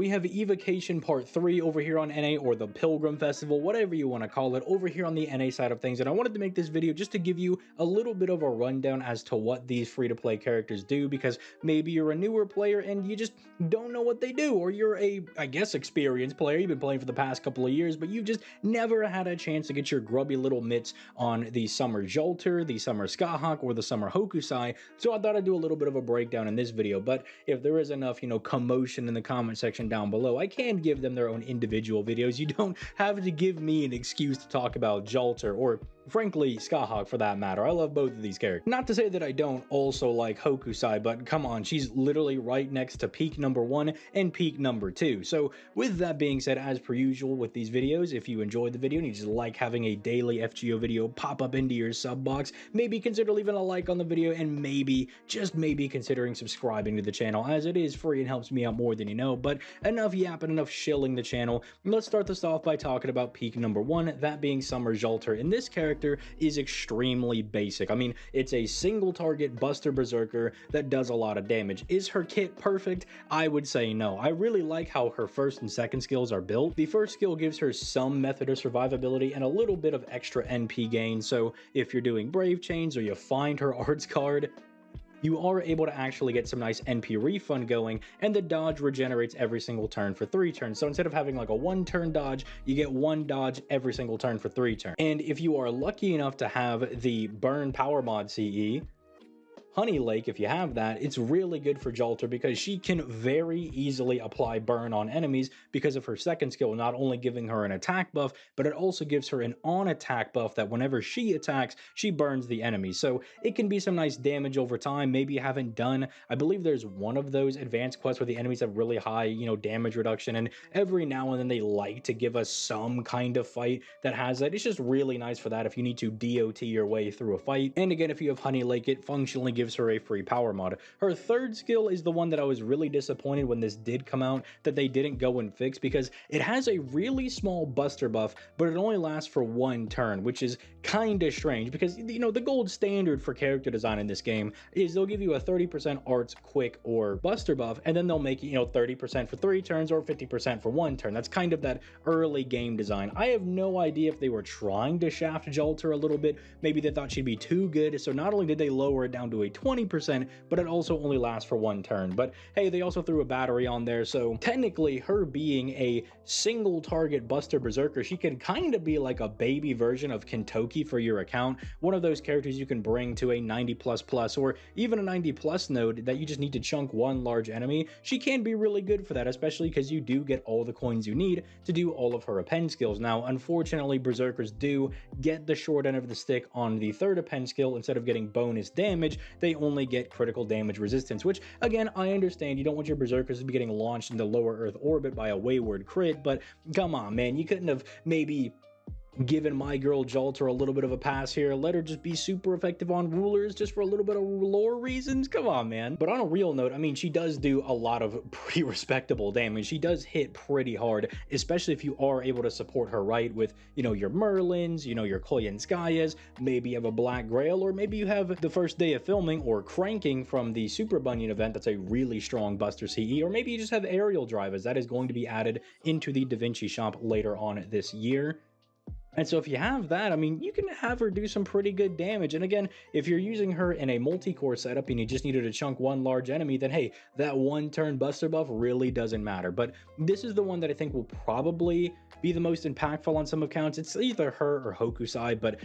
we have Evocation Part 3 over here on NA, or the Pilgrim Festival, whatever you want to call it, over here on the NA side of things. And I wanted to make this video just to give you a little bit of a rundown as to what these free-to-play characters do, because maybe you're a newer player and you just don't know what they do, or you're a, I guess, experienced player, you've been playing for the past couple of years, but you've just never had a chance to get your grubby little mitts on the Summer Alter, the Summer Scathach, or the Summer Hokusai. So I thought I'd do a little bit of a breakdown in this video, but if there is enough, commotion in the comment section down below, I can give them their own individual videos. You don't have to give me an excuse to talk about Alter, or frankly, Scathach for that matter. I love both of these characters. Not to say that I don't also like Hokusai, but come on, she's literally right next to peak number 1 and peak number 2. So with that being said, as per usual with these videos, if you enjoyed the video and you just like having a daily FGO video pop up into your sub box, maybe consider leaving a like on the video, and maybe, just maybe, considering subscribing to the channel, as it is free and helps me out more than you know. But enough yapping, enough shilling the channel. Let's start this off by talking about peak number 1, that being Summer Alter. And this character is extremely basic. I mean, it's a single target Buster Berserker that does a lot of damage. Is her kit perfect? I would say no. I really like how her first and second skills are built. The first skill gives her some method of survivability and a little bit of extra NP gain, so if you're doing Brave Chains or you find her arts card, you are able to actually get some nice NP refund going, and the dodge regenerates every single turn for 3 turns. So instead of having like a 1-turn dodge, you get 1 dodge every single turn for 3 turns. And if you are lucky enough to have the Burn Power Mod CE, Honey Lake, if you have that, it's really good for Alter because she can very easily apply burn on enemies because of her second skill, not only giving her an attack buff, but it also gives her an on-attack buff that whenever she attacks, she burns the enemy. So it can be some nice damage over time. Maybe you haven't done, I believe there's one of those advanced quests where the enemies have really high, damage reduction, and every now and then they like to give us some kind of fight that has that. It's just really nice for that if you need to DOT your way through a fight. And again, if you have Honey Lake, it functionally gives her a free power mod. Her third skill is the one that I was really disappointed when this did come out that they didn't go and fix, because it has a really small buster buff, but it only lasts for 1 turn, which is kind of strange because, the gold standard for character design in this game is they'll give you a 30% arts, quick, or buster buff, and then they'll make it, 30% for 3 turns or 50% for 1 turn. That's kind of that early game design. I have no idea if they were trying to shaft Alter a little bit. Maybe they thought she'd be too good, so not only did they lower it down to a 20%, but it also only lasts for 1 turn. But hey, they also threw a battery on there, so technically her being a single target Buster Berserker, she can kind of be like a baby version of Kentoki for your account, one of those characters you can bring to a 90++, or even a 90+ node that you just need to chunk 1 large enemy. She can be really good for that, especially because you do get all the coins you need to do all of her append skills. Now, unfortunately, Berserkers do get the short end of the stick on the third append skill. Instead of getting bonus damage, they only get critical damage resistance, which again, I understand you don't want your Berserkers to be getting launched into lower Earth orbit by a wayward crit, but come on, man, you couldn't have maybe given my girl Alter a little bit of a pass here. Let her just be super effective on rulers just for a little bit of lore reasons. Come on, man. But on a real note, I mean, she does do a lot of pretty respectable damage. She does hit pretty hard, especially if you are able to support her right with, your Merlins, your Koyanskayas, maybe you have a Black Grail, or maybe you have the first day of filming or cranking from the Super Bunyan event. That's a really strong Buster CE, or maybe you just have aerial drivers. That is going to be added into the Da Vinci shop later on this year. And so if you have that, I mean, you can have her do some pretty good damage. And again, if you're using her in a multi-core setup and you just needed to chunk 1 large enemy, then hey, that 1-turn buster buff really doesn't matter. But this is the one that I think will probably be the most impactful on some accounts. It's either her or Hokusai, but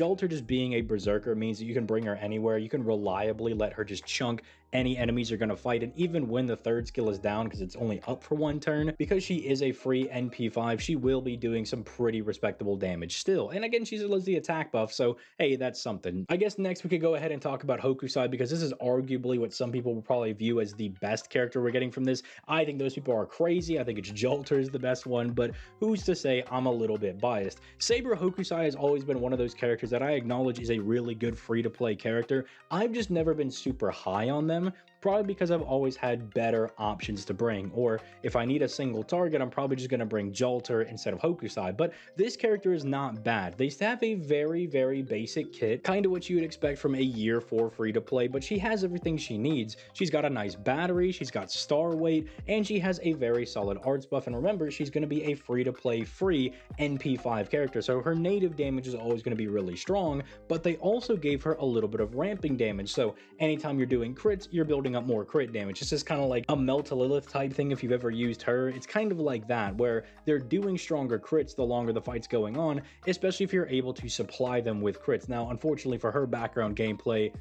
Alter just being a Berserker means that you can bring her anywhere. You can reliably let her just chunk any enemies you're going to fight, and even when the third skill is down, because it's only up for 1 turn, because she is a free NP5, she will be doing some pretty respectable damage still. And again, she's the attack buff, so hey, that's something. I guess next we could go ahead and talk about Hokusai, because this is arguably what some people will probably view as the best character we're getting from this. I think those people are crazy. I think it's Alter is the best one, but who's to say? I'm a little bit biased. Saber Hokusai has always been one of those characters that I acknowledge is a really good free-to-play character. I've just never been super high on them, probably because I've always had better options to bring. Or if I need a single target, I'm probably just going to bring Jalter instead of Hokusai. But this character is not bad. They have a very, very basic kit, kind of what you would expect from a year 4 free to play, but she has everything she needs. She's got a nice battery, she's got star weight, and she has a very solid arts buff. And remember, she's going to be a free to play free NP5 character, so her native damage is always going to be really strong, but they also gave her a little bit of ramping damage. So anytime you're doing crits, you're building up more crit damage. It's just kind of like a Melta Lilith type thing if you've ever used her. It's kind of like that, where they're doing stronger crits the longer the fight's going on, especially if you're able to supply them with crits. Now, unfortunately for her background gameplay,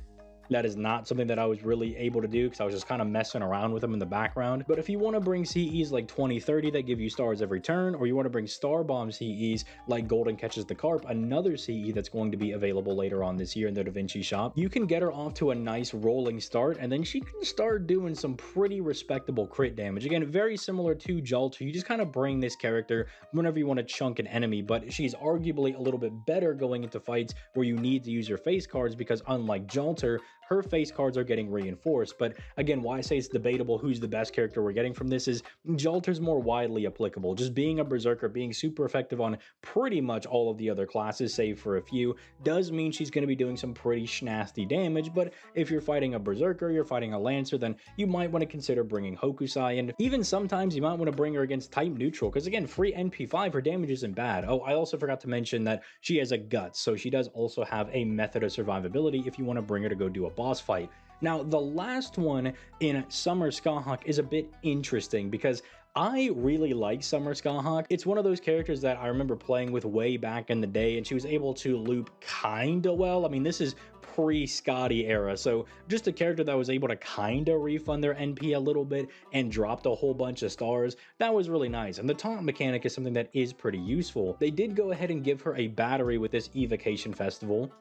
that is not something that I was really able to do because I was just kind of messing around with them in the background. But if you want to bring CEs like 20-30 that give you stars every turn, or you want to bring Star Bomb CEs like Golden Catches the Carp, another CE that's going to be available later on this year in the Da Vinci shop, you can get her off to a nice rolling start, and then she can start doing some pretty respectable crit damage. Again, very similar to Jalter. You just kind of bring this character whenever you want to chunk an enemy, but she's arguably a little bit better going into fights where you need to use your face cards, because unlike Jalter, her face cards are getting reinforced. But again, why I say it's debatable who's the best character we're getting from this is Jalter's more widely applicable. Just being a berserker, being super effective on pretty much all of the other classes, save for a few, does mean she's going to be doing some pretty nasty damage. But if you're fighting a berserker, you're fighting a lancer, then you might want to consider bringing Hokusai, and even sometimes you might want to bring her against type neutral, because again, free NP5, her damage isn't bad. Oh, I also forgot to mention that she has a guts, so she does also have a method of survivability if you want to bring her to go do a boss fight. Now, the last one in Summer Scathach is a bit interesting because I really like Summer Scathach. It's one of those characters that I remember playing with way back in the day, and she was able to loop kinda well. I mean, this is pre-Scotty era, so just a character that was able to kinda refund their NP a little bit and dropped a whole bunch of stars. That was really nice, and the taunt mechanic is something that is pretty useful. They did go ahead and give her a battery with this Evocation festival,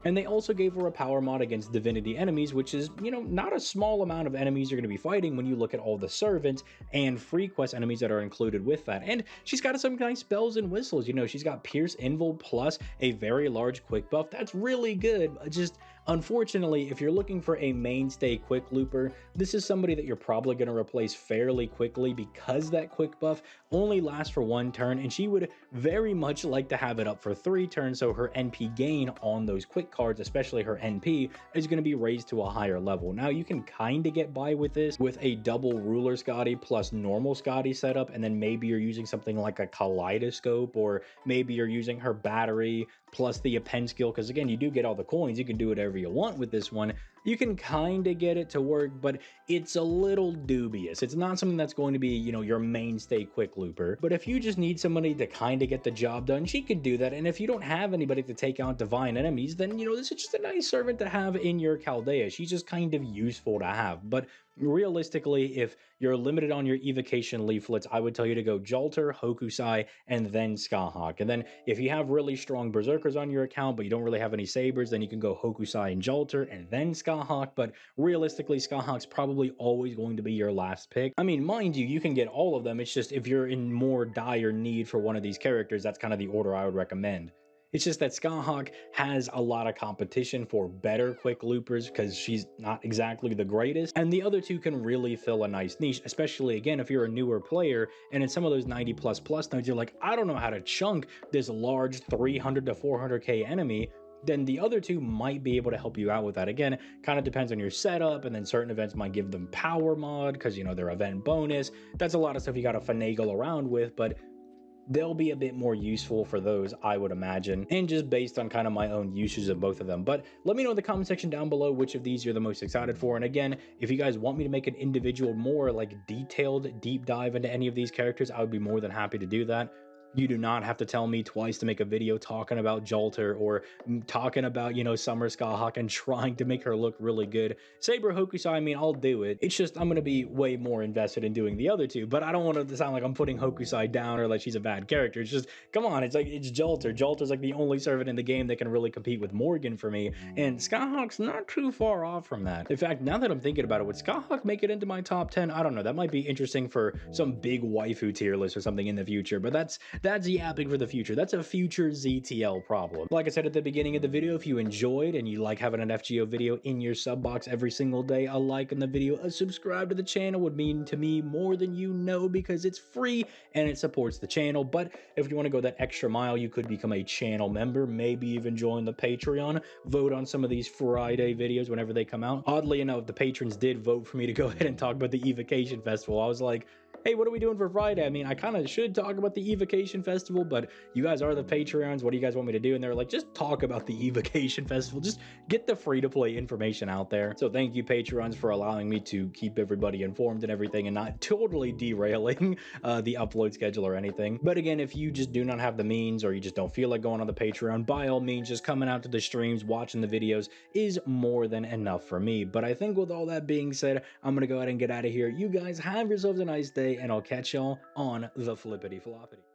and they also gave her a power mod against divinity enemies, which is, you know, not a small amount of enemies you're going to be fighting when you look at all the servants and free quest enemies that are included with that. And she's got some nice bells and whistles. You know, she's got Pierce Invul plus a very large quick buff. That's really good. Just unfortunately, if you're looking for a mainstay quick looper, this is somebody that you're probably going to replace fairly quickly, because that quick buff only lasts for 1 turn, and she would very much like to have it up for 3 turns, so her NP gain on those quick cards, especially her NP, is going to be raised to a higher level. Now, you can kind of get by with this with a double ruler Scotty plus normal Scotty setup, and then maybe you're using something like a kaleidoscope, or maybe you're using her battery plus the append skill, because again, you do get all the coins. You can do whatever you want with this one. You can kind of get it to work, but it's a little dubious. It's not something that's going to be, you know, your mainstay quick looper. But if you just need somebody to kind of get the job done, she can do that. And if you don't have anybody to take out divine enemies, then, you know, this is just a nice servant to have in your Chaldea. She's just kind of useful to have. But realistically, if you're limited on your evocation leaflets, I would tell you to go Jalter, Hokusai, and then Scathach. And then if you have really strong berserkers on your account, but you don't really have any sabers, then you can go Hokusai and Jalter, and then Scathach. But realistically, Scathach's probably always going to be your last pick. I mean, mind you, you can get all of them. It's just if you're in more dire need for one of these characters, that's kind of the order I would recommend. It's just that Scathach has a lot of competition for better quick loopers because she's not exactly the greatest, and the other two can really fill a nice niche, especially again if you're a newer player and in some of those 90++ nodes you're like, I don't know how to chunk this large 300 to 400k enemy. Then the other two might be able to help you out with that. Again, kind of depends on your setup, and then certain events might give them power mod because, you know, they're event bonus. That's a lot of stuff you got to finagle around with, but they'll be a bit more useful for those, I would imagine, and just based on kind of my own uses of both of them. But let me know in the comment section down below which of these you're the most excited for. And again, if you guys want me to make an individual, more like detailed deep dive into any of these characters, I would be more than happy to do that. You do not have to tell me twice to make a video talking about Jalter or talking about, you know, Summer Scathach and trying to make her look really good. Saber Hokusai, I mean, I'll do it. It's just I'm going to be way more invested in doing the other two, but I don't want it to sound like I'm putting Hokusai down or like she's a bad character. It's just, come on, it's like, it's Jalter. Jalter's like the only servant in the game that can really compete with Morgan for me, and Scathach's not too far off from that. In fact, now that I'm thinking about it, would Scathach make it into my top 10? I don't know. That might be interesting for some big waifu tier list or something in the future, but that's That's yapping for the future. That's a future ZTL problem. Like I said at the beginning of the video, if you enjoyed and you like having an FGO video in your sub box every single day, a like on the video, a subscribe to the channel would mean to me more than you know, because it's free and it supports the channel. But if you want to go that extra mile, you could become a channel member, maybe even join the Patreon, vote on some of these Friday videos whenever they come out. Oddly enough, the patrons did vote for me to go ahead and talk about the Evocation Festival. I was like, hey, what are we doing for Friday? I mean, I kind of should talk about the Evocation Festival, but you guys are the Patreons. What do you guys want me to do? And they're like, just talk about the Evocation Festival. Just get the free-to-play information out there. So thank you, Patreons, for allowing me to keep everybody informed and everything and not totally derailing the upload schedule or anything. But again, if you just do not have the means or you just don't feel like going on the Patreon, by all means, just coming out to the streams, watching the videos is more than enough for me. But I think with all that being said, I'm going to go ahead and get out of here. You guys have yourselves a nice day, and I'll catch y'all on the flippity floppity.